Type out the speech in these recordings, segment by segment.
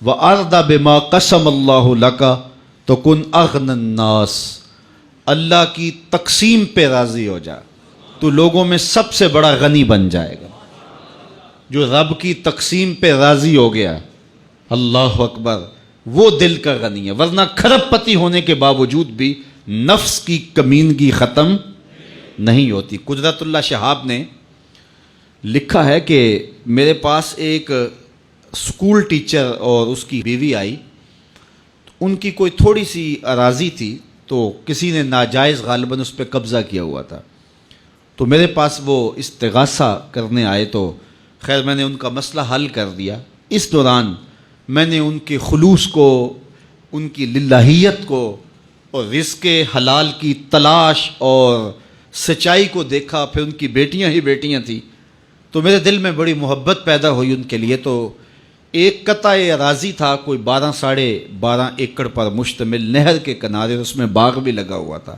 وَأَرْضَ بِمَا قَسَمَ اللَّهُ لَكَ تَكُنْ أَغْنَى النَّاسِ، اللہ کی تقسیم پہ راضی ہو جا تو لوگوں میں سب سے بڑا غنی بن جائے گا۔ جو رب کی تقسیم پہ راضی ہو گیا، اللہ اکبر، وہ دل کا غنی ہے۔ ورنہ کھرب پتی ہونے کے باوجود بھی نفس کی کمینگی ختم نہیں ہوتی۔ قدرت اللہ شہاب نے لکھا ہے کہ میرے پاس ایک اسکول ٹیچر اور اس کی بیوی آئی، ان کی کوئی تھوڑی سی اراضی تھی تو کسی نے ناجائز غالباً اس پہ قبضہ کیا ہوا تھا، تو میرے پاس وہ استغاثہ کرنے آئے، تو خیر میں نے ان کا مسئلہ حل کر دیا۔ اس دوران میں نے ان کے خلوص کو، ان کی للہیت کو اور رزق حلال کی تلاش اور سچائی کو دیکھا۔ پھر ان کی بیٹیاں ہی بیٹیاں تھیں، تو میرے دل میں بڑی محبت پیدا ہوئی ان کے لیے۔ تو ایک قطع اراضی تھا، کوئی 12.5 ایکڑ پر مشتمل، نہر کے کنارے، اس میں باغ بھی لگا ہوا تھا،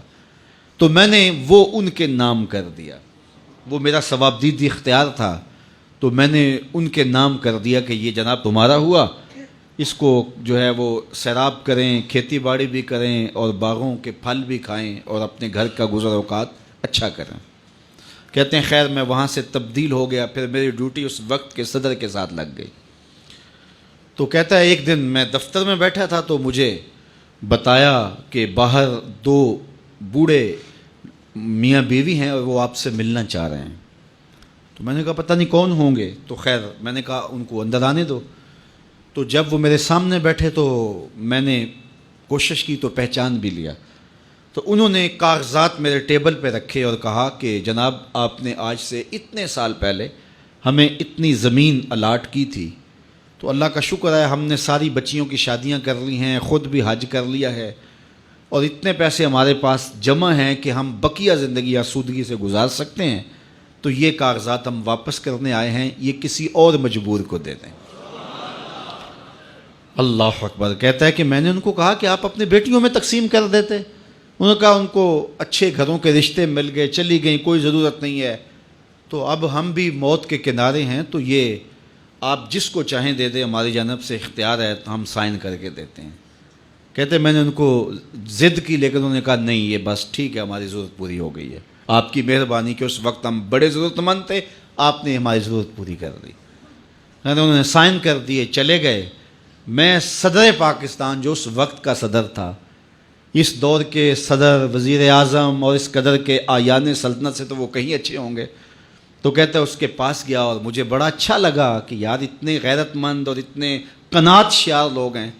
تو میں نے وہ ان کے نام کر دیا۔ وہ میرا ثوابدید اختیار تھا، تو میں نے ان کے نام کر دیا کہ یہ جناب تمہارا ہوا، اس کو جو ہے وہ سیراب کریں، کھیتی باڑی بھی کریں اور باغوں کے پھل بھی کھائیں اور اپنے گھر کا گزر اوقات اچھا کریں۔ کہتے ہیں خیر میں وہاں سے تبدیل ہو گیا، پھر میری ڈیوٹی اس وقت کے صدر کے ساتھ لگ گئی۔ تو کہتا ہے ایک دن میں دفتر میں بیٹھا تھا تو مجھے بتایا کہ باہر 2 بوڑھے میاں بیوی ہیں اور وہ آپ سے ملنا چاہ رہے ہیں۔ تو میں نے کہا پتہ نہیں کون ہوں گے، تو خیر میں نے کہا ان کو اندر آنے دو۔ تو جب وہ میرے سامنے بیٹھے تو میں نے کوشش کی تو پہچان بھی لیا۔ تو انہوں نے کاغذات میرے ٹیبل پہ رکھے اور کہا کہ جناب آپ نے آج سے اتنے سال پہلے ہمیں اتنی زمین الاٹ کی تھی، تو اللہ کا شکر ہے ہم نے ساری بچیوں کی شادیاں کر لی ہیں، خود بھی حج کر لیا ہے، اور اتنے پیسے ہمارے پاس جمع ہیں کہ ہم بقیہ زندگی آسودگی سے گزار سکتے ہیں، تو یہ کاغذات ہم واپس کرنے آئے ہیں، یہ کسی اور مجبور کو دے دیں۔ اللہ اکبر۔ کہتا ہے کہ میں نے ان کو کہا کہ آپ اپنے بیٹیوں میں تقسیم کر دیتے۔ انہوں نے کہا ان کو اچھے گھروں کے رشتے مل گئے، چلی گئیں، کوئی ضرورت نہیں ہے، تو اب ہم بھی موت کے کنارے ہیں، تو یہ آپ جس کو چاہیں دے دیں، ہماری جانب سے اختیار ہے، تو ہم سائن کر کے دیتے ہیں۔ کہتے ہیں میں نے ان کو ضد کی، لیکن انہوں نے کہا نہیں یہ بس ٹھیک ہے، ہماری ضرورت پوری ہو گئی ہے، آپ کی مہربانی کہ اس وقت ہم بڑے ضرورت مند تھے، آپ نے ہماری ضرورت پوری کر دی۔ انہوں نے سائن کر دیے، چلے گئے۔ میں صدر پاکستان جو اس وقت کا صدر تھا، اس دور کے صدر، وزیر اعظم اور اس قدر کے آیان سلطنت سے تو وہ کہیں اچھے ہوں گے، تو کہتا ہے اس کے پاس گیا اور مجھے بڑا اچھا لگا کہ یار اتنے غیرت مند اور اتنے قناعت شیار لوگ ہیں۔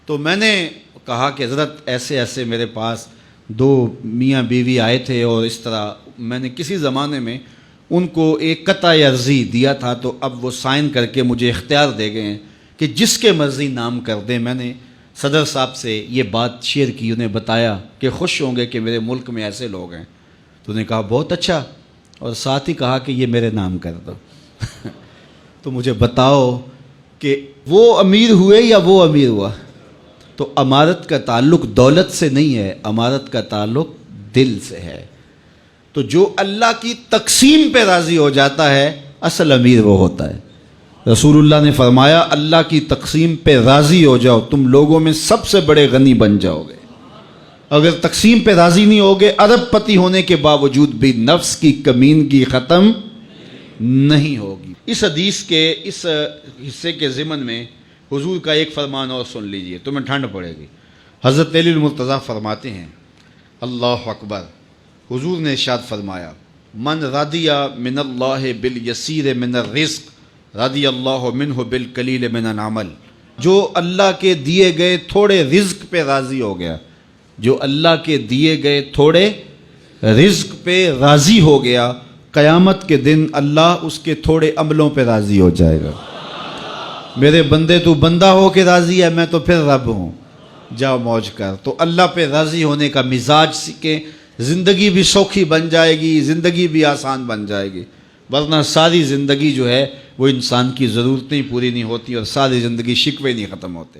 تو میں نے کہا کہ حضرت ایسے ایسے میرے پاس 2 میاں بیوی آئے تھے، اور اس طرح میں نے کسی زمانے میں ان کو ایک قطع عرضی دیا تھا، تو اب وہ سائن کر کے مجھے اختیار دے گئے ہیں کہ جس کے مرضی نام کر دیں۔ میں نے صدر صاحب سے یہ بات شیئر کی، انہیں بتایا کہ خوش ہوں گے کہ میرے ملک میں ایسے لوگ ہیں، تو انہوں نے کہا بہت اچھا، اور ساتھ ہی کہا کہ یہ میرے نام کر دو۔ تو مجھے بتاؤ کہ وہ امیر ہوئے یا وہ امیر ہوا؟ تو امارت کا تعلق دولت سے نہیں ہے، امارت کا تعلق دل سے ہے۔ تو جو اللہ کی تقسیم پہ راضی ہو جاتا ہے، اصل امیر وہ ہوتا ہے۔ رسول اللہ نے فرمایا اللہ کی تقسیم پہ راضی ہو جاؤ، تم لوگوں میں سب سے بڑے غنی بن جاؤ گے۔ اگر تقسیم پہ راضی نہیں ہوگے، ارب پتی ہونے کے باوجود بھی نفس کی کمینگی ختم نہیں ہوگی۔ اس حدیث کے اس حصے کے ضمن میں حضور کا ایک فرمان اور سن لیجئے، تمہیں ٹھنڈ پڑے گی۔ حضرت علی المرتضیٰ فرماتے ہیں، اللہ اکبر، حضور نے ارشاد فرمایا من رضی من اللہ بالیسیر من الرزق رضی اللہ منہ بالقلیل من العمل، جو اللہ کے دیے گئے تھوڑے رزق پہ راضی ہو گیا، جو اللہ کے دیے گئے تھوڑے رزق پہ راضی ہو گیا، قیامت کے دن اللہ اس کے تھوڑے عملوں پہ راضی ہو جائے گا۔ میرے بندے تو بندہ ہو کے راضی ہے، میں تو پھر رب ہوں، جاؤ موج کر۔ تو اللہ پہ راضی ہونے کا مزاج سیکھیں، زندگی بھی سوکھی بن جائے گی، زندگی بھی آسان بن جائے گی۔ ورنہ ساری زندگی جو ہے وہ انسان کی ضرورتیں پوری نہیں ہوتی، اور ساری زندگی شکوے نہیں ختم ہوتے۔